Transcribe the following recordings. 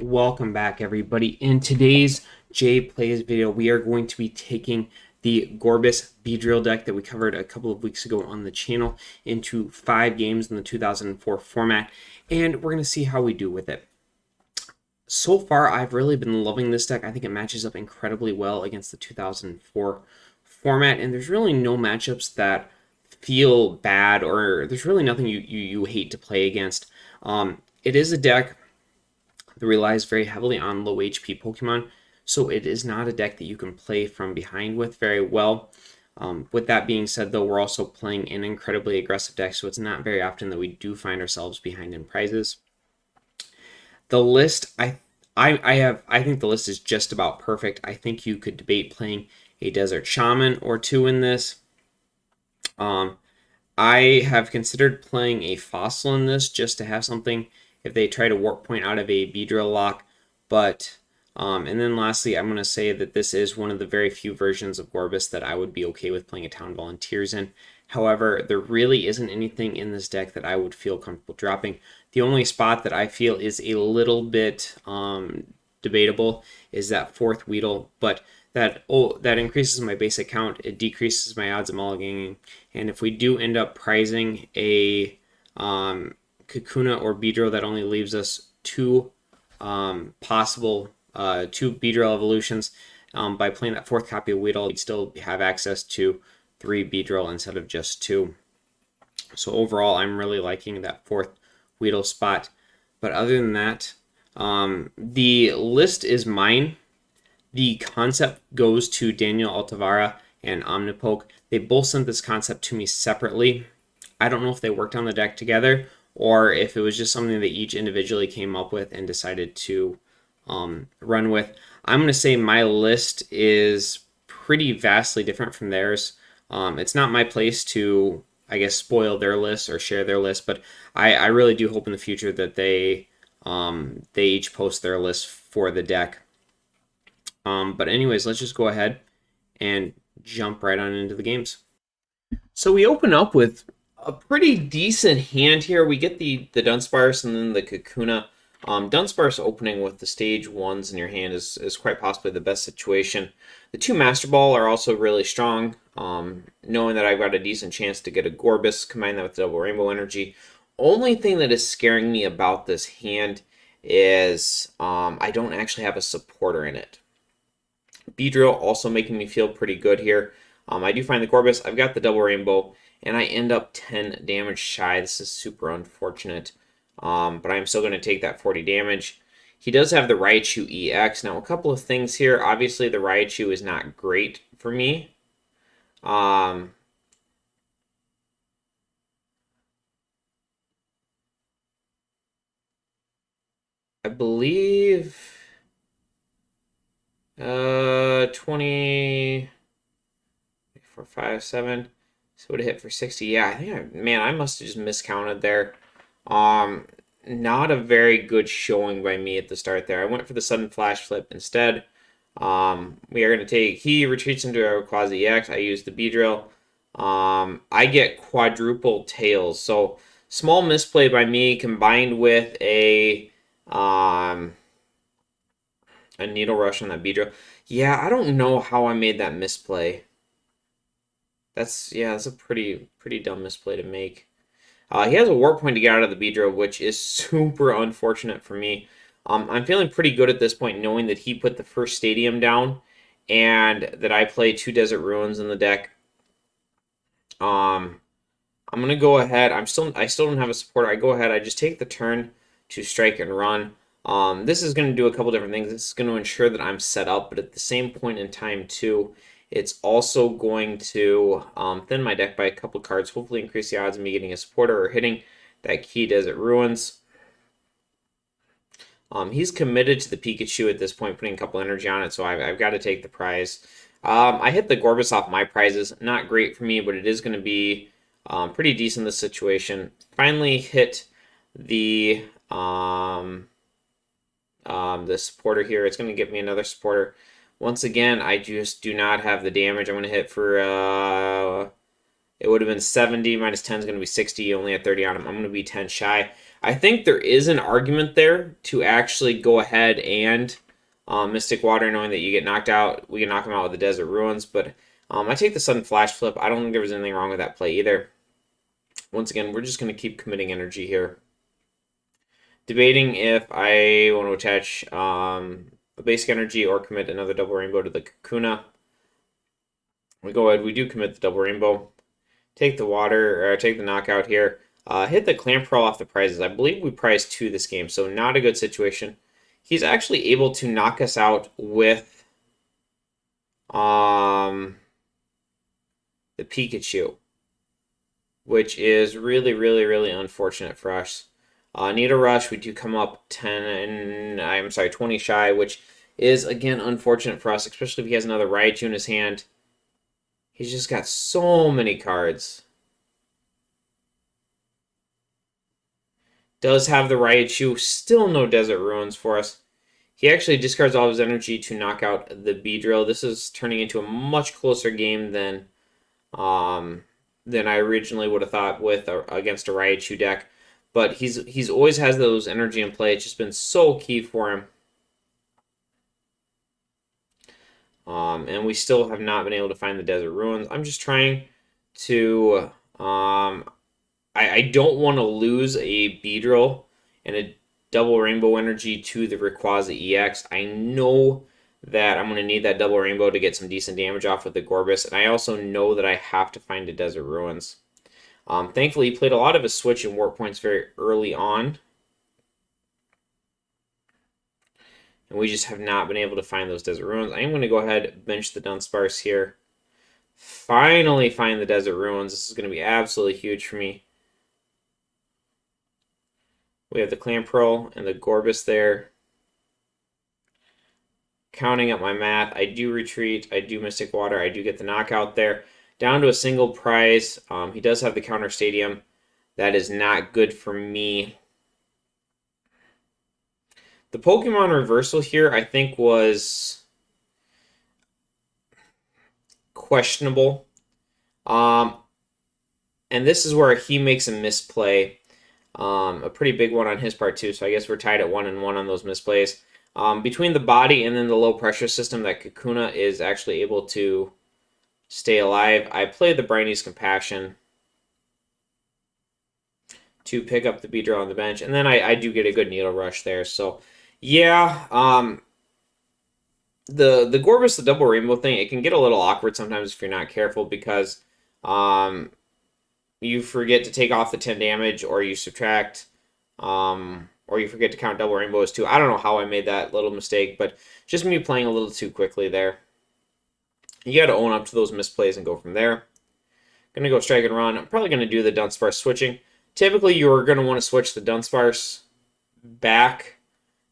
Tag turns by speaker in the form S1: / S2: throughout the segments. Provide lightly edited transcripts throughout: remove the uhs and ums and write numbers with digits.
S1: Welcome back, everybody. In today's Jay Plays video, we are going to be taking the Gorebyss Beedrill deck that we covered a couple of weeks ago on the channel into 5 games in the 2004 format, and we're going to see how we do with it. So far, I've really been loving this deck. I think it matches up incredibly well against the 2004 format, and there's really no matchups that feel bad, or there's really nothing you hate to play against. It is a deck that relies very heavily on low HP Pokemon, so it is not a deck that you can play from behind with very well. With that being said, though, we're also playing an incredibly aggressive deck, so it's not very often that we do find ourselves behind in prizes. The list, I think the list is just about perfect. I think you could debate playing a Desert Shaman or two in this. I have considered playing a Fossil in this just to have something if they try to Warp Point out of a Beedrill lock. But, and then lastly, I'm going to say that this is one of the very few versions of Gorebyss that I would be okay with playing a Town Volunteers in. However, there really isn't anything in this deck that I would feel comfortable dropping. The only spot that I feel is a little bit debatable is that fourth Weedle, but that increases my basic count. It decreases my odds of mulliganing, and if we do end up prizing a Kakuna or Beedrill, that only leaves us two possible two Beedrill evolutions. By playing that fourth copy of Weedle, we'd still have access to 3 Beedrill instead of just 2. So overall, I'm really liking that fourth Weedle spot. But other than that, the list is mine. The concept goes to Danial Altavilla and OmniPoke. They both sent this concept to me separately. I don't know if they worked on the deck together or if it was just something that each individually came up with and decided to run with. I'm going to say my list is pretty vastly different from theirs. It's not my place to, I guess, spoil their list or share their list, but I really do hope in the future that they each post their list for the deck. But anyways, let's just go ahead and jump right on into the games. So we open up with a pretty decent hand here. We get the Dunsparce and then the Kakuna. Dunsparce opening with the stage 1s in your hand is quite possibly the best situation. The 2 Master Ball are also really strong. Knowing that I've got a decent chance to get a Gorebyss, combine that with Double Rainbow Energy. Only thing that is scaring me about this hand is I don't actually have a supporter in it. Beedrill also making me feel pretty good here. I do find the Gorebyss. I've got the Double Rainbow, and I end up 10 damage shy. This is super unfortunate, but I'm still going to take that 40 damage. He does have the Raichu EX. Now, a couple of things here. Obviously, the Raichu is not great for me. I believe 20, 4, 5, 7. So would have hit for 60. Yeah, I think man, I must have just miscounted there. Not a very good showing by me at the start there. I went for the sudden flash flip instead. We are going to take, he retreats into a Rayquaza EX. I use the Beedrill. I get quadruple tails. So small misplay by me combined with a Needle Rush on that Beedrill. Yeah, I don't know how I made that misplay. That's a pretty dumb misplay to make. He has a Warp Point to get out of the Beedrill, which is super unfortunate for me. I'm feeling pretty good at this point, knowing that he put the first Stadium down, and that I play 2 Desert Ruins in the deck. I'm gonna go ahead. I still don't have a supporter. I go ahead. I just take the turn to strike and run. This is going to do a couple different things. This is going to ensure that I'm set up, but at the same point in time too, it's also going to thin my deck by a couple cards, hopefully increase the odds of me getting a supporter or hitting that key Desert Ruins. He's committed to the Pikachu at this point, putting a couple energy on it, so I've got to take the prize. I hit the Gorebyss off my prizes. Not great for me, but it is going to be pretty decent in this situation. Finally hit the supporter here. It's going to give me another supporter. Once again, I just do not have the damage. I'm going to hit for It would have been 70, minus 10 is going to be 60. You only had 30 on him. I'm going to be 10 shy. I think there is an argument there to actually go ahead and Mystic Water, knowing that you get knocked out. We can knock him out with the Desert Ruins, but I take the Sudden Flash Flip. I don't think there was anything wrong with that play either. Once again, we're just going to keep committing energy here. Debating if I want to attach a basic energy or commit another double rainbow to the Kakuna. We go ahead, we do commit the double rainbow. Take the water, or take the knockout here. Hit the Clamperl off the prizes. I believe we prized 2 this game, so not a good situation. He's actually able to knock us out with the Pikachu, which is really, really, really unfortunate for us. Need a rush. We do come up 20 shy, which is, again, unfortunate for us, especially if he has another Raichu in his hand. He's just got so many cards. Does have the Raichu. Still no Desert Ruins for us. He actually discards all of his energy to knock out the Beedrill. This is turning into a much closer game than I originally would have thought with against a Raichu deck. But he's always has those energy in play. It's just been so key for him. And we still have not been able to find the Desert Ruins. I'm just trying to... I don't want to lose a Beedrill and a double rainbow energy to the Rayquaza EX. I know that I'm going to need that double rainbow to get some decent damage off with the Gorebyss, and I also know that I have to find a Desert Ruins. Thankfully, he played a lot of his switch and warp points very early on. And we just have not been able to find those Desert Ruins. I am going to go ahead and bench the Dunsparce here. Finally find the Desert Ruins. This is going to be absolutely huge for me. We have the Clamperl and the Gorebyss there. Counting up my math, I do retreat. I do Mystic Water. I do get the knockout there. Down to a single prize. He does have the Counter Stadium. That is not good for me. The Pokemon reversal here, I think, was questionable. And this is where he makes a misplay. A pretty big one on his part, too. So I guess we're tied at 1-1 on those misplays. Between the body and then the low pressure system, that Kakuna is actually able to stay alive. I play the Brainy's Compassion to pick up the Beedrill on the bench. And then I do get a good Needle Rush there. So, yeah. The Gorebyss, the double rainbow thing, it can get a little awkward sometimes if you're not careful because you forget to take off the 10 damage or you subtract, or you forget to count double rainbows too. I don't know how I made that little mistake, but just me playing a little too quickly there. You got to own up to those misplays and go from there. Going to go strike and run. I'm probably going to do the Dunsparce switching. Typically, you're going to want to switch the Dunsparce back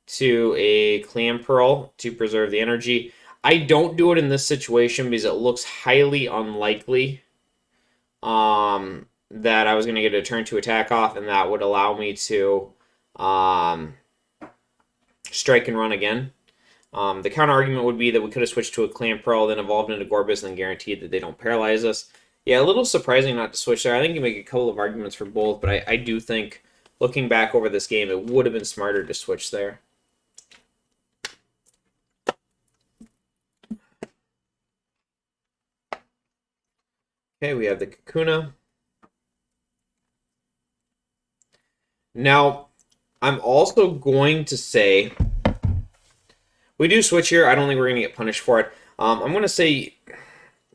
S1: to a Clamperl to preserve the energy. I don't do it in this situation because it looks highly unlikely that I was going to get a turn to attack off, and that would allow me to strike and run again. The counter argument would be that we could have switched to a Clamperl, then evolved into Gorebyss, and then guaranteed that they don't paralyze us. Yeah, a little surprising not to switch there. I think you make a couple of arguments for both, but I do think, looking back over this game, it would have been smarter to switch there. Okay, we have the Kakuna. Now, I'm also going to say, we do switch here. I don't think we're going to get punished for it. I'm going to say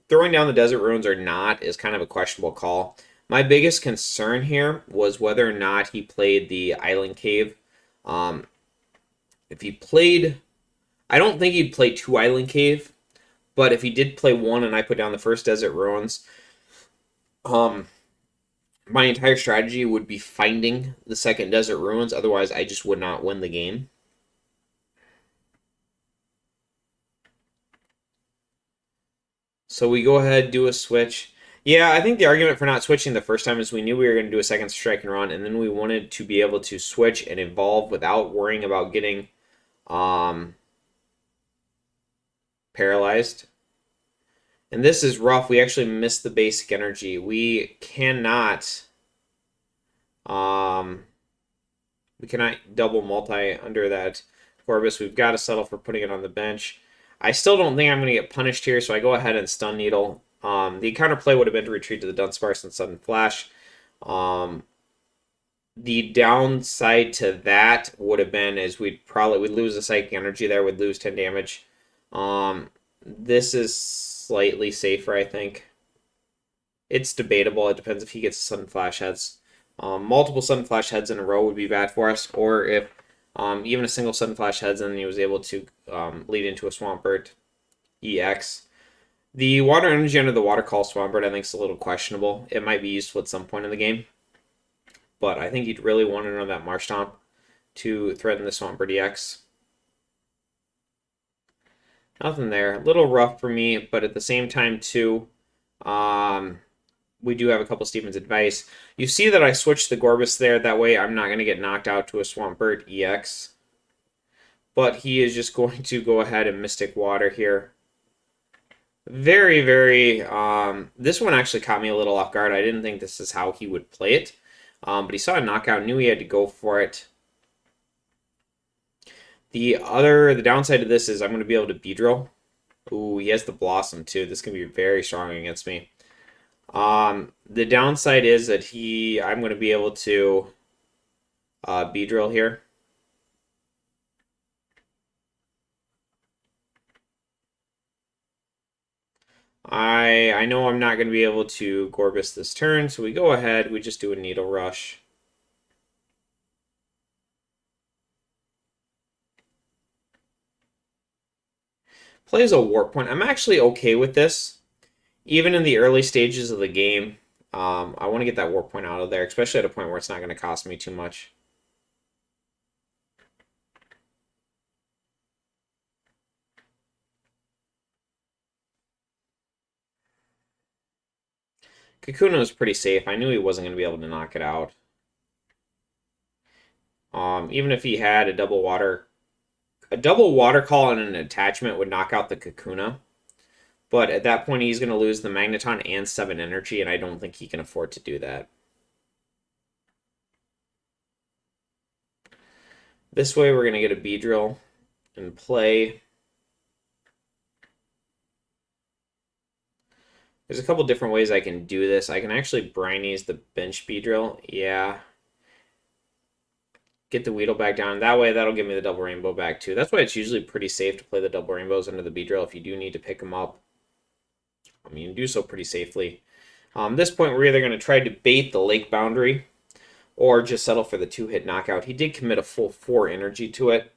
S1: throwing down the Desert Ruins or not is kind of a questionable call. My biggest concern here was whether or not he played the Island Cave. If he played, I don't think he'd play 2 Island Cave, but if he did play 1 and I put down the first Desert Ruins, my entire strategy would be finding the second Desert Ruins. Otherwise, I just would not win the game. So we go ahead, do a switch. Yeah, I think the argument for not switching the first time is we knew we were going to do a second strike and run, and then we wanted to be able to switch and evolve without worrying about getting paralyzed. And this is rough. We actually missed the basic energy. We cannot um we cannot double multi under that Gorebyss. We've got to settle for putting it on the bench. I still don't think I'm going to get punished here, so I go ahead and Stun Needle. The counterplay would have been to retreat to the Dunsparce and Sudden Flash. The downside to that would have been is we'd lose the Psychic Energy there, we'd lose 10 damage. This is slightly safer, I think. It's debatable. It depends if he gets Sudden Flash Heads. Multiple Sudden Flash Heads in a row would be bad for us, or if even a single Sudden Flash Heads and he was able to lead into a Swampert EX. The Water Energy under the Water Call Swampert I think is a little questionable. It might be useful at some point in the game, but I think you'd really want to know that Marshtomp to threaten the Swampert EX. Nothing there. A little rough for me, but at the same time too, we do have a couple Steven's advice. You see that I switched the Gorebyss there. That way I'm not going to get knocked out to a Swampert EX. But he is just going to go ahead and Mystic Water here. Very, very... this one actually caught me a little off guard. I didn't think this is how he would play it. But he saw a knockout, knew he had to go for it. The downside of this is I'm going to be able to Beedrill. Ooh, he has the Blossom too. This can be very strong against me. The downside is that I'm going to be able to Beedrill here. I know I'm not going to be able to Gorebyss this turn, so we go ahead, we just do a Needle Rush. Plays a Warp Point. I'm actually okay with this. Even in the early stages of the game, I want to get that Warp Point out of there, especially at a point where it's not going to cost me too much. Kakuna was pretty safe. I knew he wasn't going to be able to knock it out. Even if he had a double water call and an attachment would knock out the Kakuna. But at that point, he's going to lose the Magneton and 7 energy, and I don't think he can afford to do that. This way, we're going to get a Beedrill and play. There's a couple different ways I can do this. I can actually Brinies the bench Beedrill. Yeah. Get the Weedle back down. That way, that'll give me the double rainbow back too. That's why it's usually pretty safe to play the double rainbows under the Beedrill if you do need to pick them up. I mean, you can do so pretty safely. At this point, we're either going to try to bait the Lake Boundary or just settle for the 2-hit knockout. He did commit a full 4 energy to it.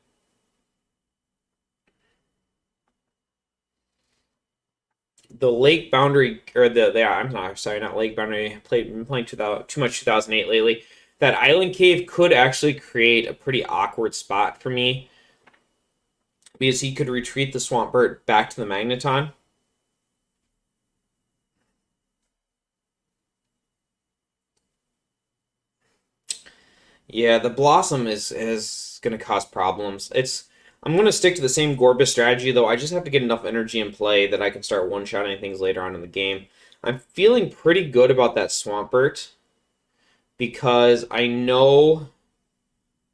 S1: The Lake Boundary, or I'm not sorry, not Lake Boundary. Been playing too much 2008 lately. That Island Cave could actually create a pretty awkward spot for me because he could retreat the Swampert back to the Magneton. Yeah, the Blossom is going to cause problems. I'm going to stick to the same Gorebyss strategy, though. I just have to get enough energy in play that I can start one-shotting things later on in the game. I'm feeling pretty good about that Swampert because I know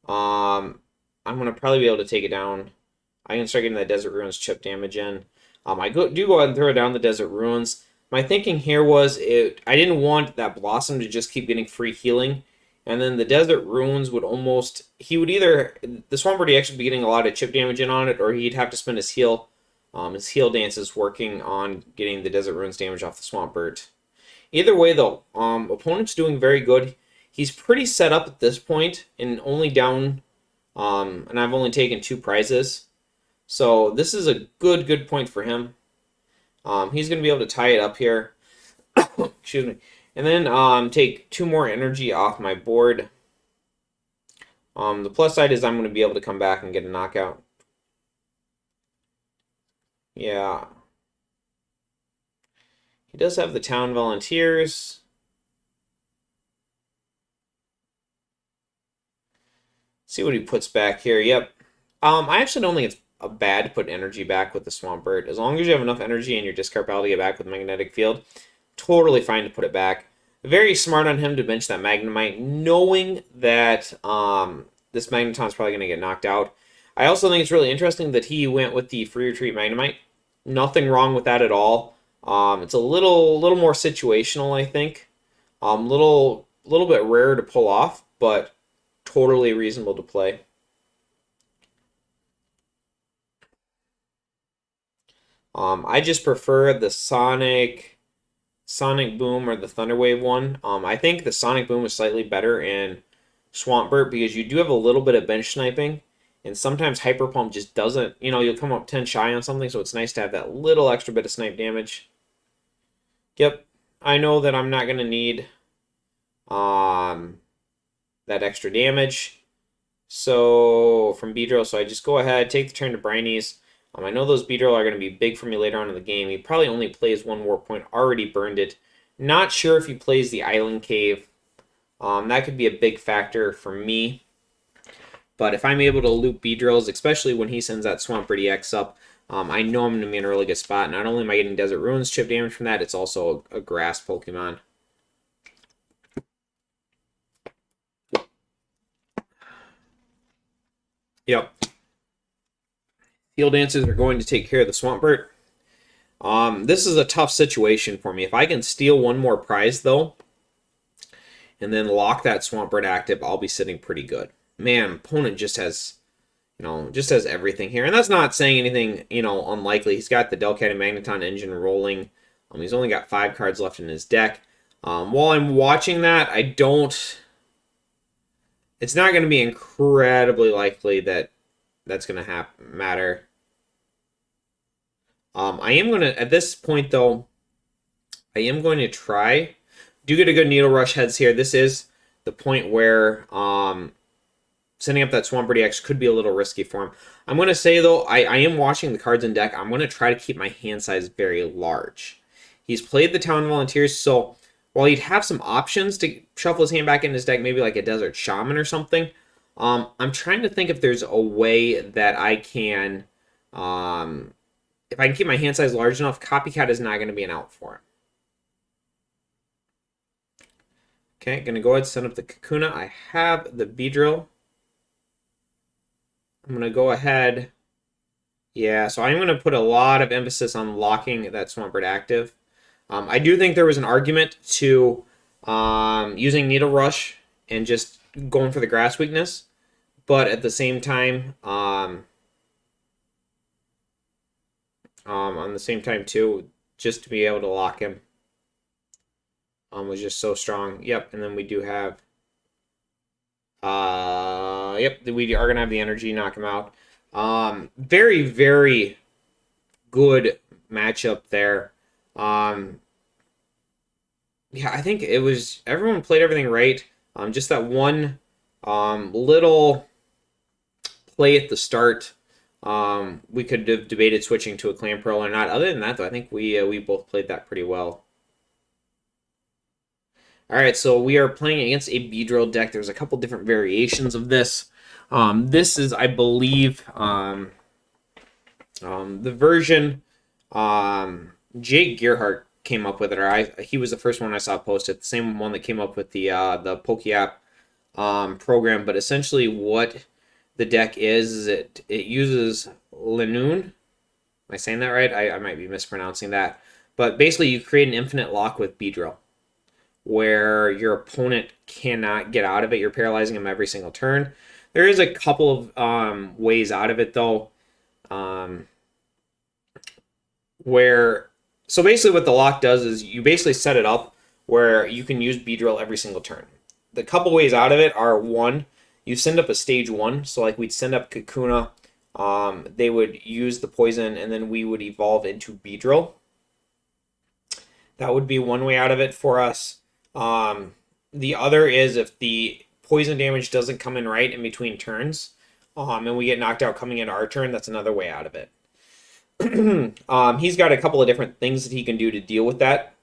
S1: I'm going to probably be able to take it down. I can start getting that Desert Ruins chip damage in. I do go ahead and throw down the Desert Ruins. My thinking here was I didn't want that Blossom to just keep getting free healing. And then the Desert Ruins would almost... the Swampert EX would be getting a lot of chip damage in on it, or he'd have to spend his heal. His heal dances working on getting the Desert Ruins damage off the Swampert. Either way, though, opponent's doing very good. He's pretty set up at this point, and only down... and I've only taken 2 prizes. So this is a good point for him. He's going to be able to tie it up here. Excuse me. And then take 2 more energy off my board. The plus side is I'm going to be able to come back and get a knockout. Yeah. He does have the Town Volunteers. See what he puts back here. Yep. I actually don't think it's bad to put energy back with the Swampert. As long as you have enough energy in your discard pile to get back with Magnetic Field, totally fine to put it back. Very smart on him to bench that Magnemite, knowing that this Magneton's probably going to get knocked out. I also think it's really interesting that he went with the Free Retreat Magnemite. Nothing wrong with that at all. It's a little more situational, I think. Little bit rare to pull off, but totally reasonable to play. I just prefer the Sonic Boom or the Thunder Wave one. I think the Sonic Boom is slightly better in Swampert because you do have a little bit of bench sniping, and sometimes Hyper Pump just doesn't, you'll come up 10 shy on something, so it's nice to have that little extra bit of snipe damage. Yep, I know that I'm not going to need that extra damage. So from Beedrill, so I just go ahead, take the turn to Brinies. I know those Beedrill are going to be big for me later on in the game. He probably only plays one Warp Point, already burned it. Not sure if he plays the Island Cave. That could be a big factor for me. But if I'm able to loop Beedrills, especially when he sends that Swampert EX up, I know I'm going to be in a really good spot. Not only am I getting Desert Ruins chip damage from that, it's also a grass Pokemon. Yep. Field Dancers are going to take care of the Swampert. This is a tough situation for me. If I can steal one more prize, though, and then lock that Swampert active, I'll be sitting pretty good. Man, opponent just has everything here. And that's not saying anything, unlikely. He's got the Delcat and Magneton engine rolling. He's only got 5 cards left in his deck. While I'm watching that, it's not going to be incredibly likely that that's going to matter. I am going to, at this point, though, I am going to try. Do get a good Needle Rush heads here. This is the point where sending up that Swampert EX could be a little risky for him. I'm going to say, though, I am watching the cards in deck. I'm going to try to keep my hand size very large. He's played the Town Volunteers, so while he'd have some options to shuffle his hand back in his deck, maybe like a Desert Shaman or something, I'm trying to think if there's a way that I can, if I can keep my hand size large enough, Copycat is not going to be an out for him. Okay, going to go ahead and send up the Kakuna. I have the Beedrill. I'm going to go ahead. Yeah, so I'm going to put a lot of emphasis on locking that Swampert active. I do think there was an argument to using Needle Rush and just going for the grass weakness. But at the same time, on the same time too, just to be able to lock him was just so strong. Yep, and then we do have, yep, we are gonna have the energy knock him out. Very, very good matchup there. Yeah, I think it was, everyone played everything right. Just that one little play at the start, we could have debated switching to a Clamperl or not. Other than that, though, I think we both played that pretty well. All right, so we are playing against a Beedrill deck. There's a couple different variations of this. This is, I believe, the version Jake Gearhart came up with it, or he was the first one I saw posted. The same one that came up with the PokeApp program. But essentially, what the deck is it uses Linoon. Am I saying that right? I might be mispronouncing that. But basically, you create an infinite lock with Beedrill, where your opponent cannot get out of it. You're paralyzing them every single turn. There is a couple of ways out of it, though. So basically what the lock does is you basically set it up where you can use Beedrill every single turn. The couple ways out of it are, one, you send up a stage 1. So like we'd send up Kakuna, they would use the poison, and then we would evolve into Beedrill. That would be one way out of it for us. The other is if the poison damage doesn't come in right in between turns, and we get knocked out coming into our turn, that's another way out of it. He's got a couple of different things that he can do to deal with that.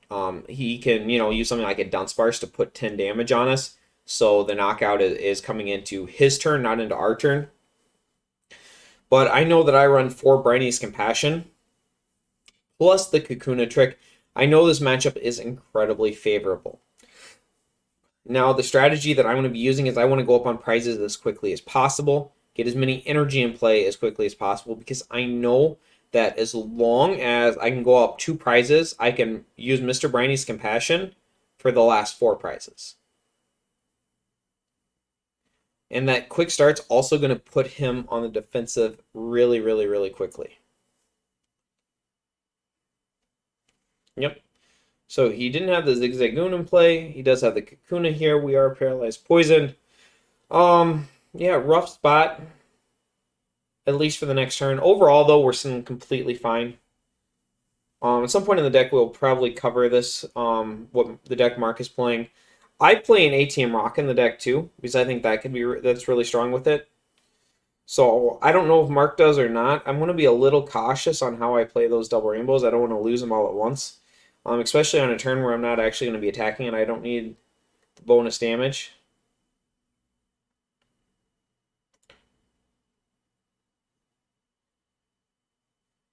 S1: He can, use something like a Dunsparce to put 10 damage on us, so the knockout is coming into his turn, not into our turn. But I know that I run 4 Brinies Compassion, plus the Kakuna trick. I know this matchup is incredibly favorable. Now, the strategy that I'm going to be using is I want to go up on prizes as quickly as possible, get as many energy in play as quickly as possible, because I know that as long as I can go up 2 prizes, I can use Mr. Briny's Compassion for the last 4 prizes. And that quick start's also going to put him on the defensive really, really, really quickly. Yep. So he didn't have the Zigzagoon in play. He does have the Kakuna here. We are paralyzed poisoned. Yeah, rough spot. At least for the next turn. Overall, though, we're sitting completely fine. At some point in the deck, we'll probably cover this, what the deck Mark is playing. I play an ATM Rock in the deck, too, because I think that could be that's really strong with it. So I don't know if Mark does or not. I'm going to be a little cautious on how I play those double rainbows. I don't want to lose them all at once, especially on a turn where I'm not actually going to be attacking and I don't need the bonus damage.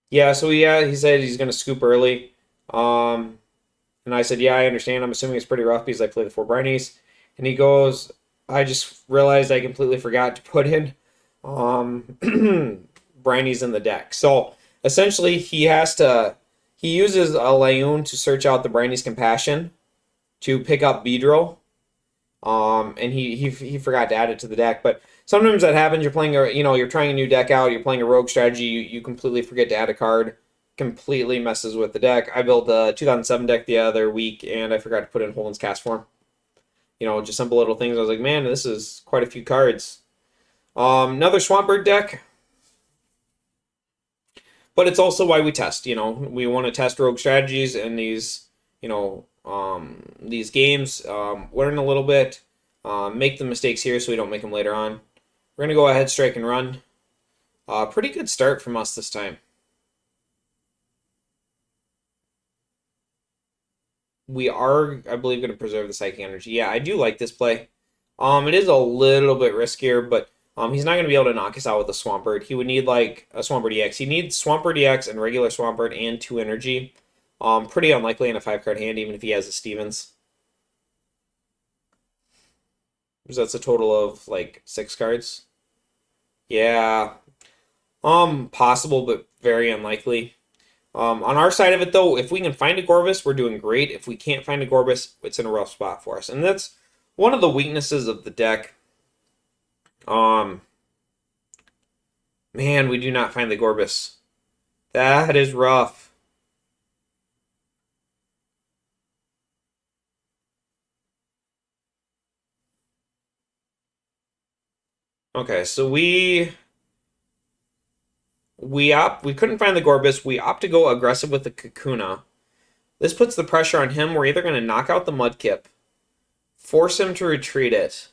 S1: Yeah, so he said he's going to scoop early. And I said, yeah, I understand. I'm assuming it's pretty rough because I play the 4 Brinies. And he goes, I just realized I completely forgot to put in Brinies in the deck. So essentially, he uses a Layoon to search out the Brinies Compassion to pick up Beedrill. And he forgot to add it to the deck. But sometimes that happens. You're playing you're trying a new deck out. You're playing a rogue strategy. You completely forget to add a card. Completely messes with the deck. I built a 2007 deck the other week, and I forgot to put in Holin's Cast form. Just simple little things. I was like, man, this is quite a few cards. Another Swampert deck. But it's also why we test. We want to test rogue strategies in these games. Learn a little bit. Make the mistakes here so we don't make them later on. We're going to go ahead, strike, and run. Pretty good start from us this time. We are, I believe, going to preserve the Psychic Energy. Yeah, I do like this play. It is a little bit riskier, but he's not going to be able to knock us out with a Swampert. He would need, like, a Swampert EX. He needs Swampert EX and regular Swampert and 2 energy. Pretty unlikely in a 5-card hand, even if he has a Stevens. So that's a total of, like, 6 cards. Yeah. Possible, but very unlikely. On our side of it, though, if we can find a Gorebyss, we're doing great. If we can't find a Gorebyss, it's in a rough spot for us. And that's one of the weaknesses of the deck. Man, we do not find the Gorebyss. That is rough. Okay, so we couldn't find the Gorebyss. We opt to go aggressive with the Kakuna. This puts the pressure on him. We're either going to knock out the Mudkip, force him to retreat it.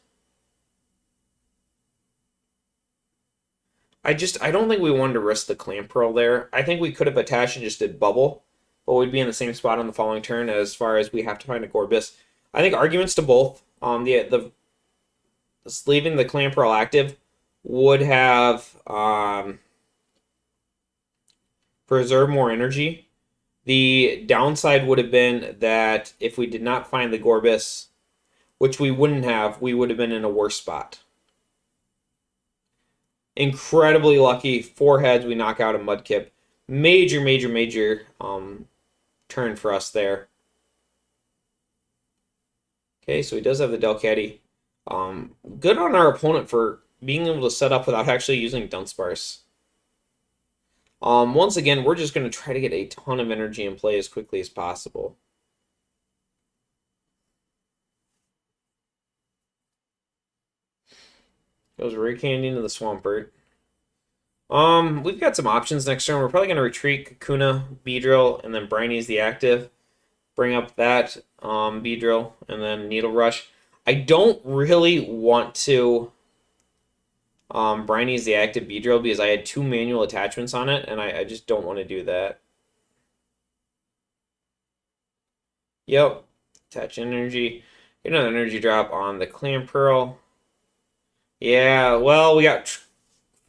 S1: I don't think we wanted to risk the Clamperl there. I think we could have attached and just did Bubble, but we'd be in the same spot on the following turn as far as we have to find a Gorebyss. I think arguments to both. The leaving the Clamperl active would have preserved more energy. The downside would have been that if we did not find the Gorebyss, which we wouldn't have, we would have been in a worse spot. Incredibly lucky. 4 heads, we knock out a Mudkip. Major, major, major turn for us there. Okay, so he does have the Delcatty. Good on our opponent for being able to set up without actually using Dunsparce. Once again, we're just going to try to get a ton of energy in play as quickly as possible. Goes Ray Candy into the Swampert. We've got some options next turn. We're probably going to retreat Kakuna, Beedrill, and then Briny's the active. Bring up that Beedrill, and then Needle Rush. I don't really want to Briny's the active Beedrill because I had 2 manual attachments on it, and I just don't want to do that. Yep. Attach energy. Get another energy drop on the Clamperl. Yeah, well, we got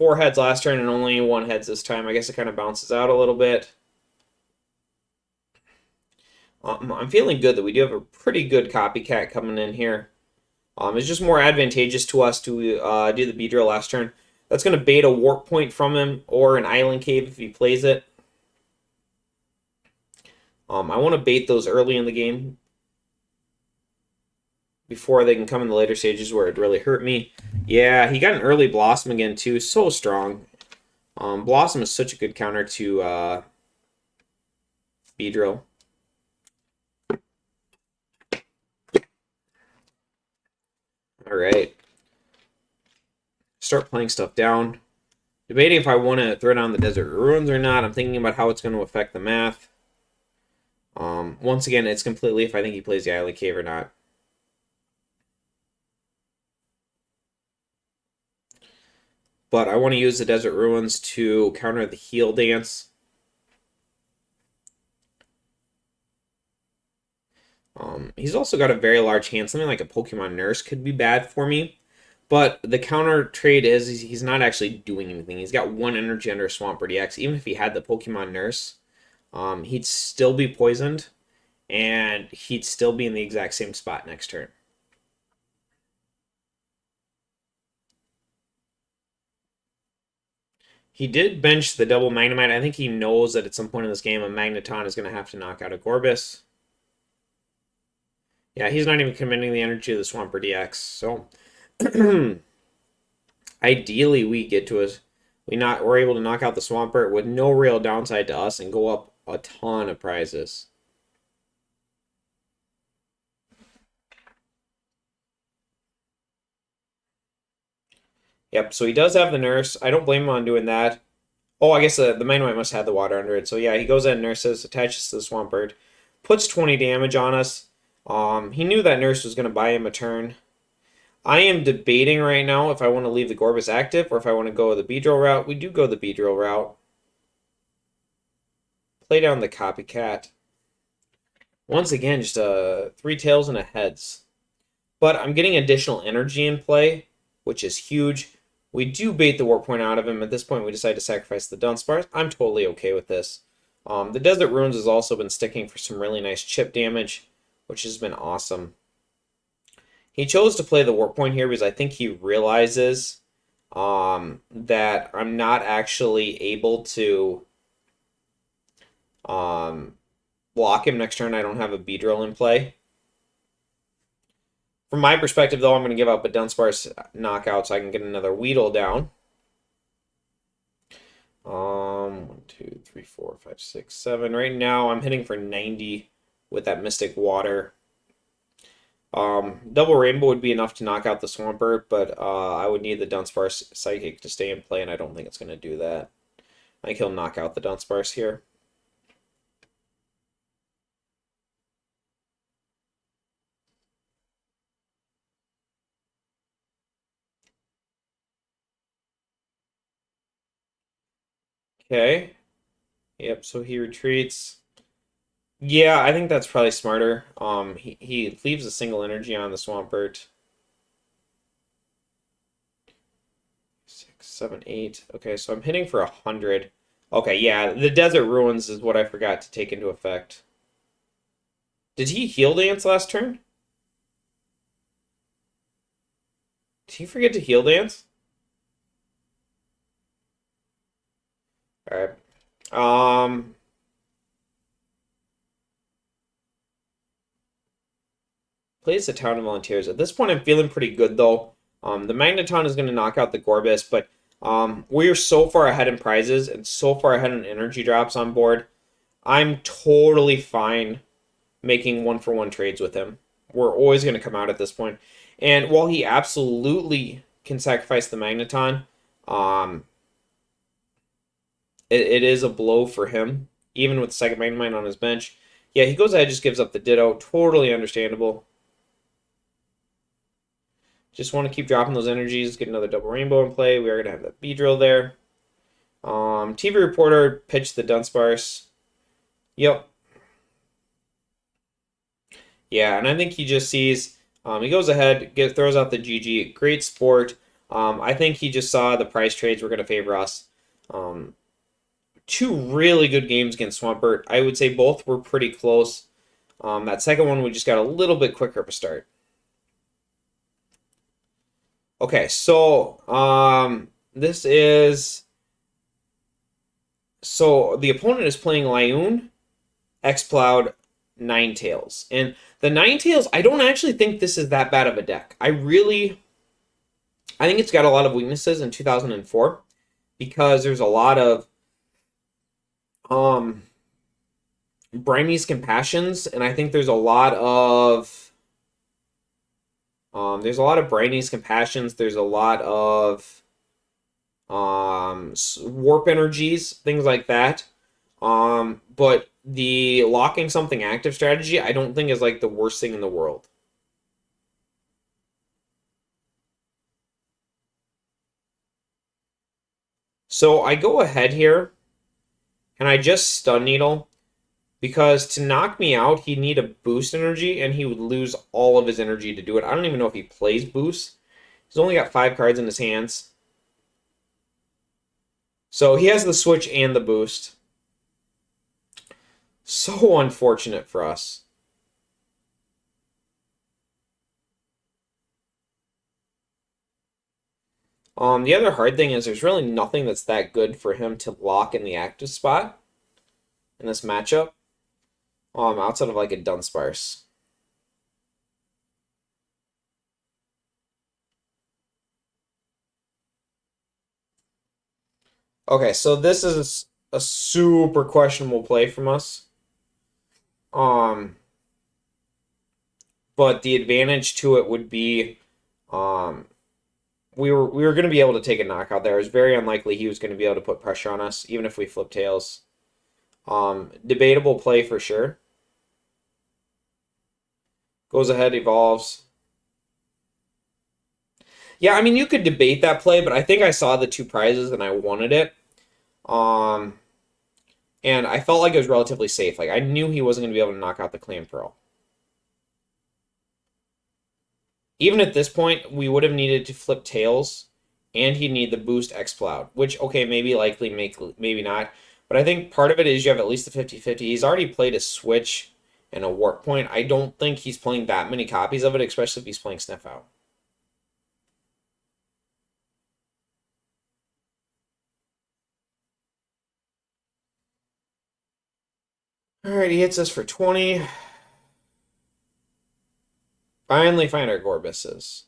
S1: 4 heads last turn and only 1 heads this time. I guess it kind of bounces out a little bit. I'm feeling good that we do have a pretty good copycat coming in here. It's just more advantageous to us to do the Beedrill last turn. That's going to bait a warp point from him or an island cave if he plays it. I want to bait those early in the game before they can come in the later stages where it really hurt me. Yeah, he got an early Blossom again too. So strong. Blossom is such a good counter to Beedrill. All right. Start playing stuff down. Debating if I want to throw down the Desert Ruins or not. I'm thinking about how it's going to affect the math. Once again, it's completely if I think he plays the Island Cave or not. But I want to use the Desert Ruins to counter the Heal Dance. He's also got a very large hand. Something like a Pokemon Nurse could be bad for me. But the counter trade is he's not actually doing anything. He's got 1 energy under Swampert EX. Even if he had the Pokemon Nurse, he'd still be poisoned. And he'd still be in the exact same spot next turn. He did bench the double Magnemite. I think he knows that at some point in this game, a Magneton is going to have to knock out a Gorebyss. Yeah, he's not even committing the energy of the Swampert EX. So, ideally, we're able to knock out the Swampert with no real downside to us and go up a ton of prizes. Yep, so he does have the Nurse. I don't blame him on doing that. Oh, I guess the Magnemite must have the water under it. So yeah, he goes ahead and nurses, attaches to the Swampert, puts 20 damage on us. He knew that Nurse was going to buy him a turn. I am debating right now if I want to leave the Gorebyss active or if I want to go the Beedrill route. We do go the Beedrill route. Play down the Copycat. Once again, just 3 tails and a heads. But I'm getting additional energy in play, which is huge. We do bait the warp point out of him. At this point, we decide to sacrifice the Dunsparce. I'm totally okay with this. The Desert Ruins has also been sticking for some really nice chip damage, which has been awesome. He chose to play the warp point here because I think he realizes that I'm not actually able to block him next turn. I don't have a Beedrill in play. From my perspective, though, I'm going to give up a Dunsparce knockout so I can get another Weedle down. 1, 2, 3, 4, 5, 6, 7. Right now, I'm hitting for 90 with that Mystic Water. Double Rainbow would be enough to knock out the Swampert, but I would need the Dunsparce Psychic to stay in play, and I don't think it's going to do that. I think he'll knock out the Dunsparce here. Okay. Yep, so he retreats. Yeah, I think that's probably smarter. He leaves a single energy on the Swampert. 6, 7, 8. Okay, so I'm hitting for 100. Okay, yeah, the Desert Ruins is what I forgot to take into effect. Did he Heal Dance last turn? Did he forget to Heal Dance? Alright. Plays the Town of Volunteers. At this point, I'm feeling pretty good, though. The Magneton is going to knock out the Gorebyss, but we're so far ahead in prizes and so far ahead in energy drops on board. I'm totally fine making one-for-one trades with him. We're always going to come out at this point. And while he absolutely can sacrifice the Magneton, it is a blow for him, even with the second Magnemite on his bench. Yeah, he goes ahead and just gives up the Ditto. Totally understandable. Just want to keep dropping those energies, get another double rainbow in play. We are going to have that Beedrill there. TV Reporter pitched the Dunsparce. Yep. Yeah, and I think he just sees, he goes ahead, throws out the GG. Great sport. I think he just saw the prize trades were going to favor us. Two really good games against Swampert. I would say both were pretty close. That second one, we just got a little bit quicker of a start. Okay, so this is... So the opponent is playing Lyoon, Exploud, Ninetales. And the Ninetales, I don't actually think this is that bad of a deck. I think it's got a lot of weaknesses in 2004 because there's a lot of Brimey's Compassions, and I think there's a lot of Brainy's Compassions. There's a lot of warp energies, things like that. But the locking something active strategy, I don't think is like the worst thing in the world. So I go ahead here, and I just Stun Needle, because to knock me out, he'd need a boost energy, and he would lose all of his energy to do it. I don't even know if he plays boost. He's only got 5 cards in his hands. So he has the switch and the boost. So unfortunate for us. The other hard thing is there's really nothing that's that good for him to lock in the active spot in this matchup. Outside of like a Dunsparce. Okay, so this is a super questionable play from us. But the advantage to it would be, we were going to be able to take a knockout there. It was very unlikely he was going to be able to put pressure on us, even if we flip tails. Debatable play for sure. Goes ahead, evolves. Yeah, I mean, you could debate that play, but I think I saw the 2 prizes and I wanted it. And I felt like it was relatively safe. Like, I knew he wasn't going to be able to knock out the Clan Pearl. Even at this point, we would have needed to flip tails, and he'd need the boost Exploud, which, okay, maybe likely, maybe not. But I think part of it is you have at least a 50-50. He's already played a switch and a warp point. I don't think he's playing that many copies of it, especially if he's playing Sniff Out. Alright, he hits us for 20. Finally find our Gorebysses.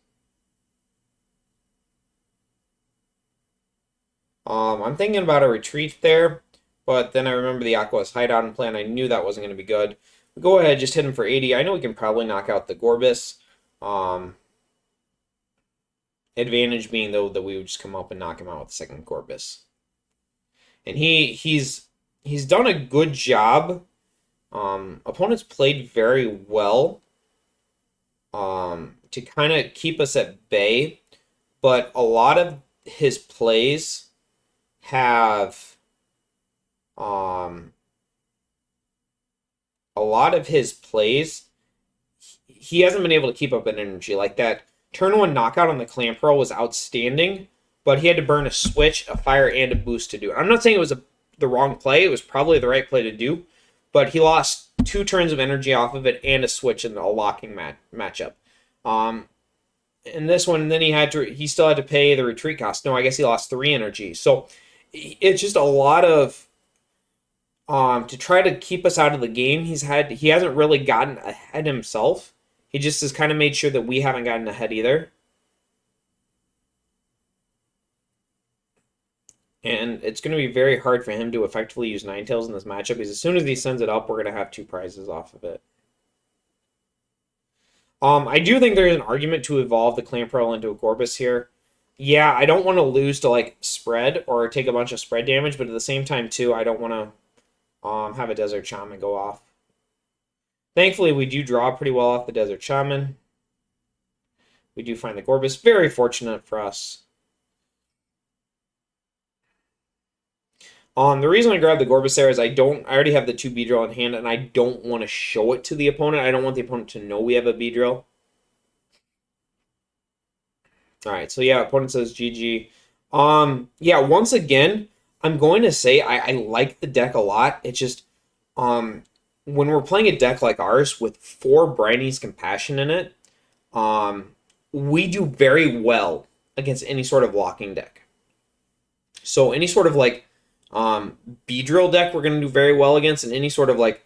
S1: I'm thinking about a retreat there, but then I remember the Aqua's hideout and plan. I knew that wasn't going to be good. Go ahead, just hit him for 80. I know we can probably knock out the Gorebyss. Advantage being, though, that we would just come up and knock him out with the second Gorebyss. And he's done a good job. Opponents played very well to kind of keep us at bay, but a lot of his plays have he hasn't been able to keep up an energy. Like that turn 1 knockout on the Clan Pearl was outstanding, but he had to burn a switch, a fire, and a boost to do it. I'm not saying it was the wrong play. It was probably the right play to do, but he lost 2 turns of energy off of it and a switch in a locking matchup. In this one, then he still had to pay the retreat cost. No, I guess he lost 3 energy. So it's just a lot of to try to keep us out of the game. He hasn't really gotten ahead himself. He just has kind of made sure that we haven't gotten ahead either. And it's going to be very hard for him to effectively use Ninetales in this matchup, because as soon as he sends it up, we're going to have 2 prizes off of it. I do think there's an argument to evolve the Clan Pearl into a Gorebyss here. Yeah, I don't want to lose to, like, spread or take a bunch of spread damage, but at the same time, too, I don't want to have a Desert Shaman go off. Thankfully, we do draw pretty well off the Desert Shaman. We do find the Gorebyss. Very fortunate for us. The reason I grabbed the Gorebyss there is I already have the 2 Beedrill in hand, and I don't want to show it to the opponent. I don't want the opponent to know we have a Beedrill. All right, so yeah, opponent says GG. Yeah, once again, I'm going to say I like the deck a lot. It's just, um, when we're playing a deck like ours with 4 Brinies Compassion in it, um, we do very well against any sort of locking deck. So any sort of like, Beedrill deck we're going to do very well against, and any sort of like,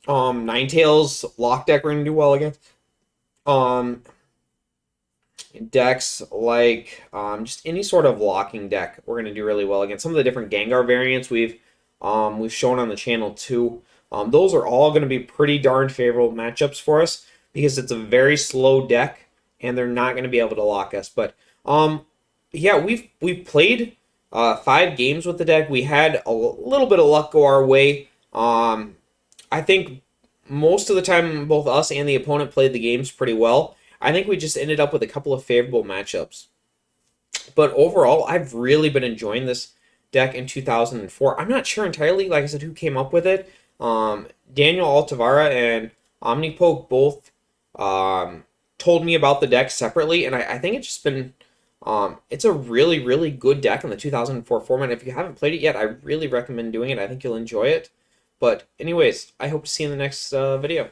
S1: Ninetales lock deck we're going to do well against. Um, Decks like just any sort of locking deck we're going to do really well against. Some of the different Gengar variants we've shown on the channel too. Those are all going to be pretty darn favorable matchups for us because it's a very slow deck and they're not going to be able to lock us. But yeah, we've played 5 games with the deck. We had a little bit of luck go our way. I think most of the time both us and the opponent played the games pretty well. I think we just ended up with a couple of favorable matchups. But overall, I've really been enjoying this deck in 2004. I'm not sure entirely, like I said, who came up with it. Danial Altavilla and OmniPoke both told me about the deck separately, and I think it's just been it's a really, really good deck in the 2004 format. If you haven't played it yet, I really recommend doing it. I think you'll enjoy it. But anyways, I hope to see you in the next video.